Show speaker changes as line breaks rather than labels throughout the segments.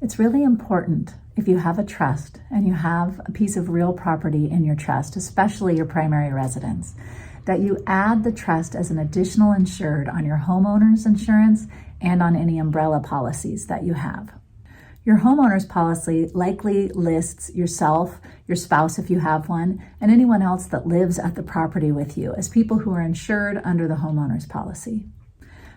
It's really important if you have a trust and you have a piece of real property in your trust, especially your primary residence, that you add the trust as an additional insured on your homeowner's insurance and on any umbrella policies that you have. Your homeowner's policy likely lists yourself, your spouse if you have one, and anyone else that lives at the property with you as people who are insured under the homeowner's policy.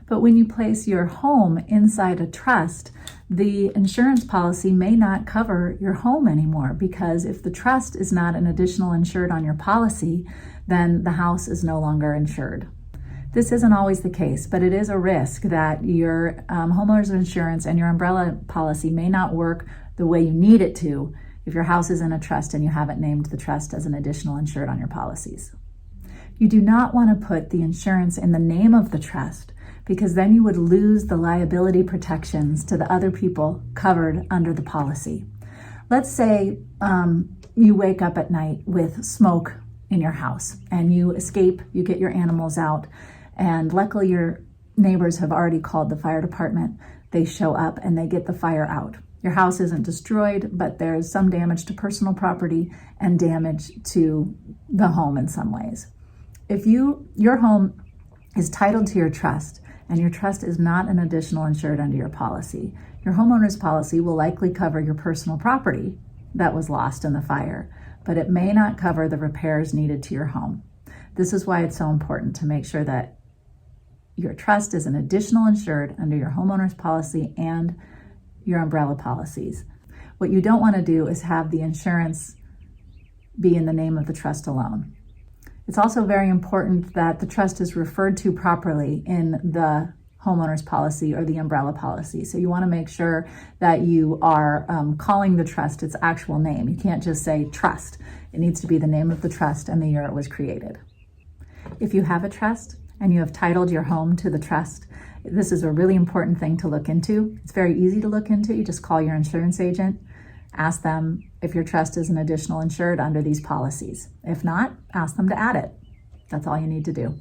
But when you place your home inside a trust, the insurance policy may not cover your home anymore, because if the trust is not an additional insured on your policy, then the house is no longer insured. This isn't always the case, but it is a risk that your homeowner's insurance and your umbrella policy may not work the way you need it to if your house is in a trust and you haven't named the trust as an additional insured on your policies. You do not want to put the insurance in the name of the trust, because then you would lose the liability protections to the other people covered under the policy. Let's say you wake up at night with smoke in your house and you escape, you get your animals out, and luckily your neighbors have already called the fire department. They show up and they get the fire out. Your house isn't destroyed, but there's some damage to personal property and damage to the home in some ways. If your home is titled to your trust and your trust is not an additional insured under your policy, your homeowner's policy will likely cover your personal property that was lost in the fire, but it may not cover the repairs needed to your home. This is why it's so important to make sure that your trust is an additional insured under your homeowner's policy and your umbrella policies. What you don't want to do is have the insurance be in the name of the trust alone. It's also very important that the trust is referred to properly in the homeowner's policy or the umbrella policy. So you want to make sure that you are calling the trust its actual name. You can't just say trust. It needs to be the name of the trust and the year it was created. If you have a trust and you have titled your home to the trust, this is a really important thing to look into. It's very easy to look into. You just call your insurance agent, ask them if your trust is an additional insured under these policies. If not, ask them to add it. That's all you need to do.